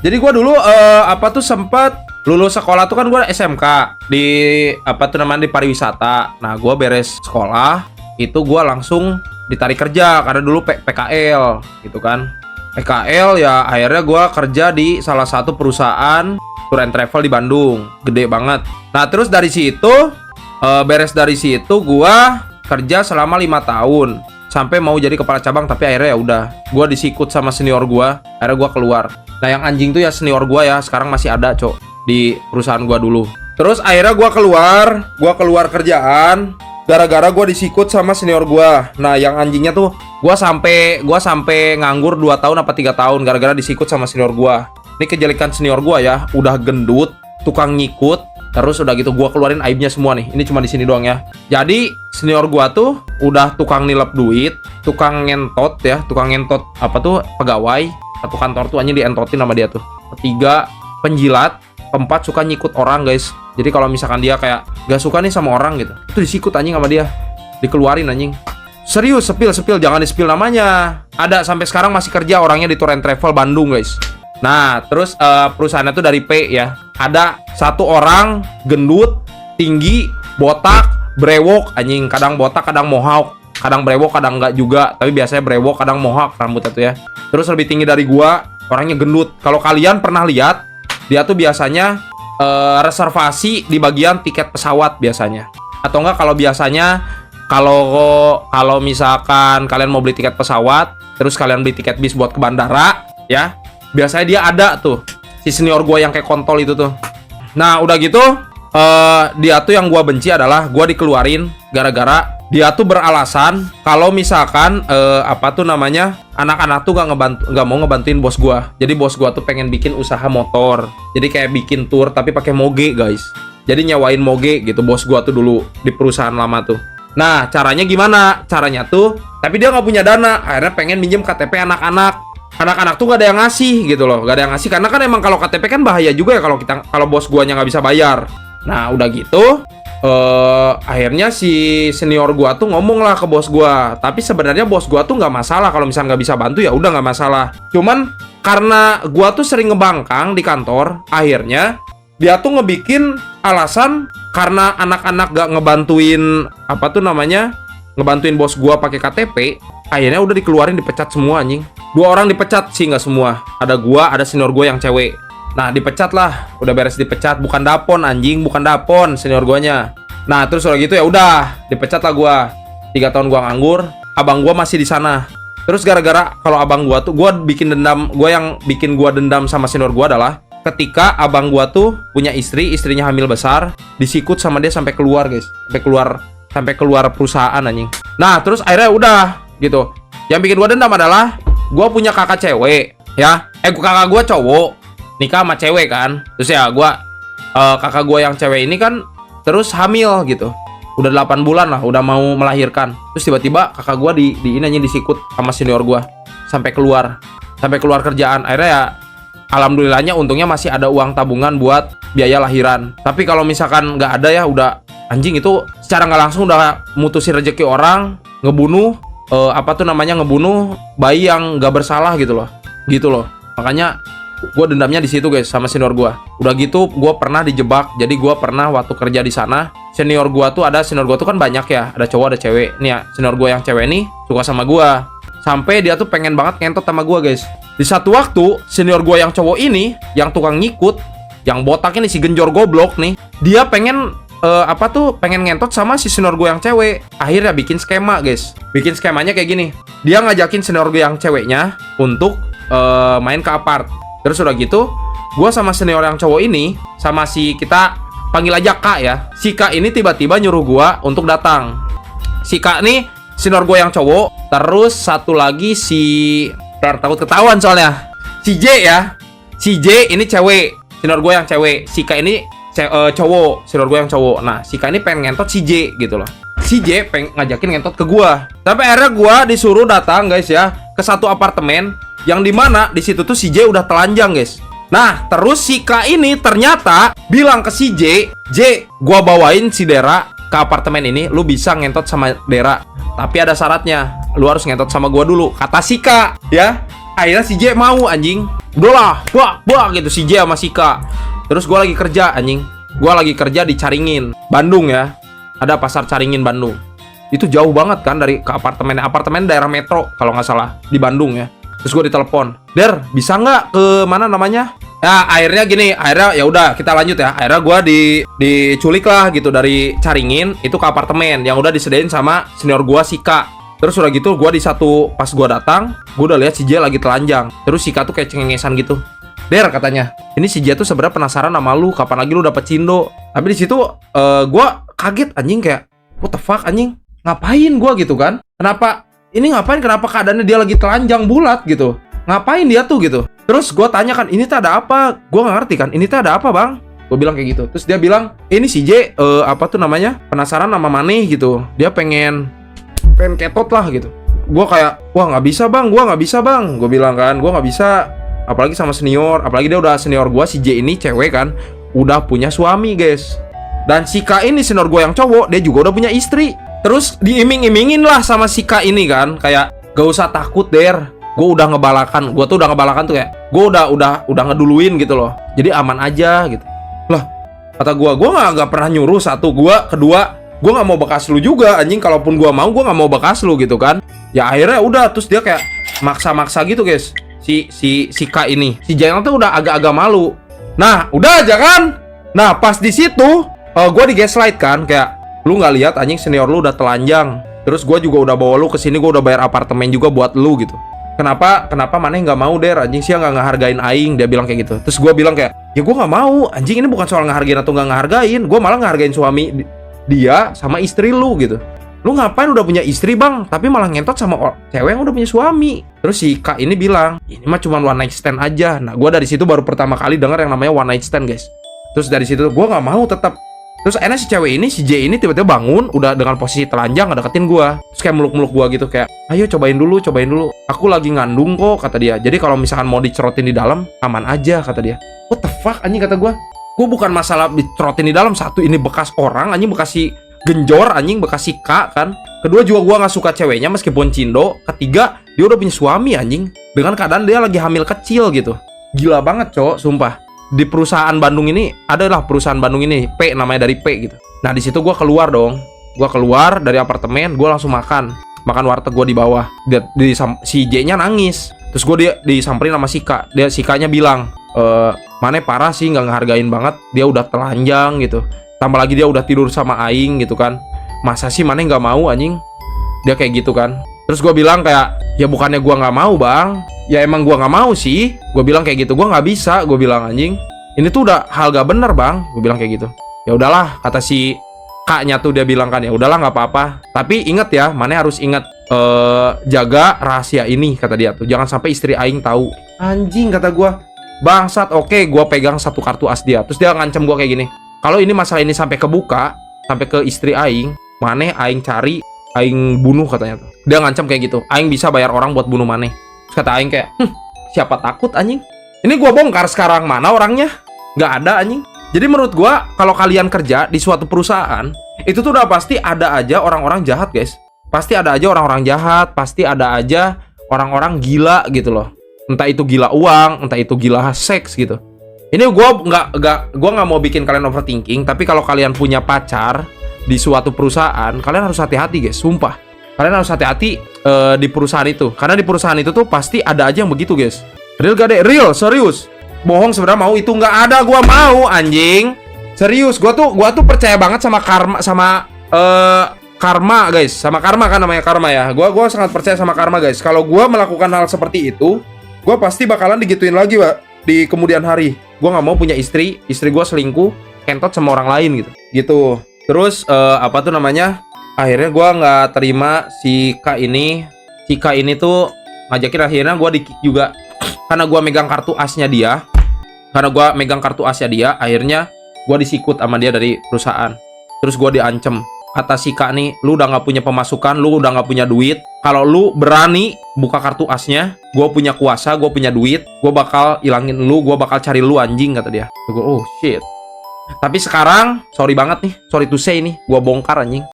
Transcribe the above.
Jadi gua dulu sempat lulus sekolah tuh kan gua SMK di di pariwisata. Nah, gua beres sekolah itu gua langsung ditarik kerja karena dulu PKL gitu kan. PKL ya akhirnya gua kerja di salah satu perusahaan tour and travel di Bandung, gede banget. Nah, terus dari situ beres dari situ gua kerja selama 5 tahun sampai mau jadi kepala cabang, tapi akhirnya ya udah gua disikut sama senior gua, akhirnya gua keluar. Nah, yang anjing tuh ya senior gua ya, sekarang masih ada, Cok, di perusahaan gua dulu. Terus akhirnya gua keluar kerjaan gara-gara gua disikut sama senior gua. Nah, yang anjingnya tuh gua sampai nganggur 2 tahun apa 3 tahun gara-gara disikut sama senior gua. Ini kejelekan senior gua ya, udah gendut, tukang ngikut. Terus udah gitu gua keluarin aibnya semua nih. Ini cuma di sini doang ya. Jadi senior gua tuh udah tukang nilep duit, tukang ngentot ya, pegawai. Satu kantor tuh anjing dientotin sama dia tuh. Ketiga, penjilat. Keempat, suka nyikut orang, guys. Jadi kalau misalkan dia kayak gak suka nih sama orang gitu, itu disikut anjing sama dia. Dikeluarin anjing. Serius, sepil, jangan di-spill namanya. Ada sampai sekarang masih kerja orangnya di Tour and Travel Bandung, guys. Nah, terus perusahaannya tuh dari P ya. Ada satu orang gendut, tinggi, botak, brewok anjing. Kadang botak, kadang mohawk. Kadang brewok, kadang enggak juga. Tapi biasanya brewok, kadang mohawk rambutnya tuh ya. Terus lebih tinggi dari gua, orangnya gendut. Kalau kalian pernah lihat, dia tuh biasanya reservasi di bagian tiket pesawat biasanya. Atau enggak kalau biasanya kalau misalkan kalian mau beli tiket pesawat, terus kalian beli tiket bis buat ke bandara, ya. Biasanya dia ada tuh si senior gua yang kayak kontol itu tuh. Nah, udah gitu dia tuh yang gua benci adalah gua dikeluarin gara-gara dia tuh beralasan kalau misalkan anak-anak tuh gak mau ngebantuin bos gua. Jadi bos gua tuh pengen bikin usaha motor. Jadi kayak bikin tour tapi pakai moge, guys. Jadi nyawain moge gitu bos gua tuh dulu di perusahaan lama tuh. Nah, caranya gimana? Caranya tuh tapi dia nggak punya dana. Akhirnya pengen minjem KTP anak-anak. Anak-anak tuh gak ada yang ngasih gitu loh. Gak ada yang ngasih karena kan emang kalau KTP kan bahaya juga ya kalau bos guanya nggak bisa bayar. Nah, udah gitu akhirnya si senior gua tuh ngomong lah ke bos gua. Tapi sebenarnya bos gua tuh nggak masalah kalau misalnya nggak bisa bantu, ya udah nggak masalah. Cuman karena gua tuh sering ngebangkang di kantor, akhirnya dia tuh ngebikin alasan karena anak-anak gak ngebantuin ngebantuin bos gua pakai KTP. Akhirnya udah dikeluarin, dipecat semua anjing. 2 orang dipecat sih, nggak semua. Ada gua, ada senior gua yang cewek. Nah, dipecat lah. Udah beres dipecat. Bukan dapon anjing, bukan dapon senior guanya. Nah, terus udah gitu ya udah dipecat lah gua. 3 tahun gua nganggur. Abang gua masih di sana. Terus gara-gara kalau abang gua tuh yang bikin gua dendam sama senior gua adalah ketika abang gua tuh punya istrinya hamil besar, disikut sama dia sampai keluar, guys. Sampai keluar perusahaan anjing. Nah, terus akhirnya udah gitu. Yang bikin gua dendam adalah gua punya kakak cewek, ya. Kakak gua cowok nikah sama cewek kan. Terus ya kakak gua yang cewek ini kan terus hamil gitu. Udah 8 bulan lah, udah mau melahirkan. Terus tiba-tiba kakak gua disikut sama senior gua sampai keluar kerjaan. Akhirnya ya alhamdulillahnya untungnya masih ada uang tabungan buat biaya lahiran. Tapi kalau misalkan nggak ada ya udah anjing, itu secara nggak langsung udah mutusin rezeki orang, ngebunuh ngebunuh bayi yang nggak bersalah gitu loh. Makanya gue dendamnya di situ, guys, sama senior gue. Udah gitu gue pernah dijebak. Jadi gue pernah waktu kerja di sana, senior gue tuh kan banyak ya, ada cowok ada cewek. Nih ya, senior gue yang cewek nih suka sama gue, sampai dia tuh pengen banget ngentot sama gue, guys. Di satu waktu senior gue yang cowok ini, yang tukang ngikut, yang botak ini, si genjor goblok nih, dia pengen pengen ngentot sama si senior gue yang cewek. Akhirnya bikin skema, guys. Bikin skemanya kayak gini. Dia ngajakin senior gue yang ceweknya untuk main ke apart. Terus udah gitu, gue sama senior yang cowok ini, sama si kita panggil aja Kak ya. Si Kak ini tiba-tiba nyuruh gue untuk datang. Si Kak nih senior gue yang cowok. Terus satu lagi takut ketahuan soalnya, si J ya. Si J ini cewek, senior gue yang cewek. Si Kak ini cowok, senior gue yang cowok. Nah, si Kak ini pengen ngentot si J gitu loh. Si J pengen ngajakin ngentot ke gue. Tapi akhirnya gue disuruh datang, guys ya, ke satu apartemen yang dimana di situ tuh si J udah telanjang, guys. Nah, terus si Kak ini ternyata bilang ke si J, gue bawain si Dera ke apartemen ini, lu bisa ngentot sama Dera, tapi ada syaratnya, lu harus ngentot sama gue dulu, kata si Kak ya. Akhirnya si J mau anjing. Udahlah, bak gitu si J sama si K. Terus gue lagi kerja anjing. Gue lagi kerja di Caringin, Bandung ya. Ada pasar Caringin Bandung. Itu jauh banget kan dari ke apartemen daerah Metro kalau nggak salah di Bandung ya. Terus gue ditelepon, Der, bisa nggak ke mana namanya? Ya akhirnya gini, akhirnya ya udah kita lanjut ya. Akhirnya gue diculik lah gitu dari Caringin itu ke apartemen yang udah disediain sama senior gue si K. Terus udah gitu gue pas gue datang, gue udah lihat si J lagi telanjang. Terus si K tuh kayak cengengesan gitu. Der katanya, ini si J tuh sebenarnya penasaran sama lu, kapan lagi lu dapet cindo. Tapi di situ gue kaget anjing kayak, what the fuck anjing? Ngapain gue gitu kan? Kenapa keadaannya dia lagi telanjang bulat gitu? Ngapain dia tuh gitu? Terus gue tanya kan, ini tuh ada apa? Gue gak ngerti kan, ini tuh ada apa bang? Gue bilang kayak gitu. Terus dia bilang, ini si J penasaran sama Maneh gitu. Dia pengen ketot lah gitu. Gue kayak, wah gak bisa bang. Gue bilang kan, gue gak bisa. Apalagi sama senior, apalagi dia udah senior gue. Si J ini cewek kan, udah punya suami guys. Dan si K ini senior gue yang cowok, dia juga udah punya istri. Terus diiming-imingin lah sama si K ini kan, kayak gak usah takut Der, gue udah ngebalakan tuh kayak gue udah ngeduluin gitu loh, jadi aman aja gitu. Lah kata gue nggak pernah nyuruh satu, kedua gue nggak mau bekas lu juga anjing. Kalaupun gue nggak mau bekas lu gitu kan. Ya akhirnya udah, terus dia kayak maksa gitu guys, si K ini, si Jayang tuh udah agak-agak malu. Nah udah aja kan. Nah pas di situ gue di gaslight kan, kayak lu nggak lihat anjing senior lu udah telanjang. Terus gue juga udah bawa lu ke sini, gue udah bayar apartemen juga buat lu gitu. Kenapa Maneh nggak mau Der anjing, sih nggak ngehargain aing, dia bilang kayak gitu. Terus gue bilang kayak, ya gue nggak mau anjing, ini bukan soal ngehargain atau nggak ngehargain, gue malah ngehargain suami dia sama istri lu gitu. Lu ngapain udah punya istri bang, tapi malah ngentot sama cewek yang udah punya suami. Terus si Kak ini bilang, ini mah cuma one night stand aja. Nah gue dari situ baru pertama kali dengar yang namanya one night stand guys. Terus dari situ gue nggak mau tetap. Terus enak si cewek ini, si J ini tiba-tiba bangun udah dengan posisi telanjang ngedeketin gua. Terus kayak meluk-meluk gua gitu kayak, "Ayo cobain dulu. Aku lagi ngandung kok," kata dia. "Jadi kalau misalkan mau dicerotin di dalam, aman aja," kata dia. What the fuck anjing, kata gua. Gua bukan masalah dicerotin di dalam, satu ini bekas orang anjing, bekas si genjor anjing, bekas si K kan. Kedua juga gua nggak suka ceweknya meskipun cindo. Ketiga, dia udah punya suami anjing. Dengan keadaan dia lagi hamil kecil gitu. Gila banget, cowok, sumpah. Di perusahaan Bandung ini adalah perusahaan Bandung ini P, namanya dari P gitu. Nah di situ gue keluar dong, gue keluar dari apartemen, gue langsung makan warteg gue di bawah. Si J nya nangis, terus gue disamperin sama si K. Si K nya bilang, Maneh parah sih, nggak ngehargain banget, dia udah telanjang gitu, tambah lagi dia udah tidur sama aing gitu kan, masa sih Maneh nggak mau anjing, dia kayak gitu kan. Terus gue bilang kayak, ya bukannya gue nggak mau bang, ya emang gue nggak mau sih. Gue bilang kayak gitu, gue nggak bisa. Gue bilang anjing, ini tuh udah hal gak bener bang. Gue bilang kayak gitu. Ya udahlah, kata si kaknya tuh, dia bilang kan, ya udahlah nggak apa-apa. Tapi inget ya, Maneh harus inget jaga rahasia ini, kata dia tuh. Jangan sampai istri aing tahu. Anjing, kata gue. Bangsat, oke, gue pegang satu kartu as dia. Terus dia ngancem gue kayak gini. Kalau ini masalah ini sampai kebuka, sampai ke istri aing, Maneh aing cari, aing bunuh, katanya tuh. Dia ngancam kayak gitu. Aing bisa bayar orang buat bunuh Maneh. Terus kata aing kayak, siapa takut anjing? Ini gua bongkar sekarang, mana orangnya? Nggak ada anjing. Jadi menurut gua, kalau kalian kerja di suatu perusahaan, itu tuh udah pasti ada aja orang-orang jahat guys. Pasti ada aja orang-orang jahat, pasti ada aja orang-orang gila gitu loh. Entah itu gila uang, entah itu gila seks gitu. Ini gua nggak mau bikin kalian overthinking, tapi kalau kalian punya pacar di suatu perusahaan, kalian harus hati-hati guys, sumpah. Kalian harus hati-hati di perusahaan itu, karena di perusahaan itu tuh pasti ada aja yang begitu guys. Real gak deh? Real, serius. Bohong sebenarnya mau itu nggak ada, gua mau anjing. Serius, gua tuh percaya banget sama karma guys, sama karma kan namanya, karma ya. Gua sangat percaya sama karma guys. Kalau gua melakukan hal seperti itu, gua pasti bakalan digituin lagi, Pak, di kemudian hari. Gua nggak mau punya istri gua selingkuh, kentot sama orang lain gitu. Terus akhirnya gue nggak terima si K ini tuh ngajakin. Akhirnya gue juga karena gue megang kartu asnya dia, akhirnya gue disikut sama dia dari perusahaan. Terus gue diancem, kata si K nih, lu udah nggak punya pemasukan, lu udah nggak punya duit. Kalau lu berani buka kartu asnya, gue punya kuasa, gue punya duit, gue bakal ilangin lu, gue bakal cari lu anjing, kata dia. Gue, oh shit. Tapi sekarang, sorry banget nih, sorry to say nih, gue bongkar anjing.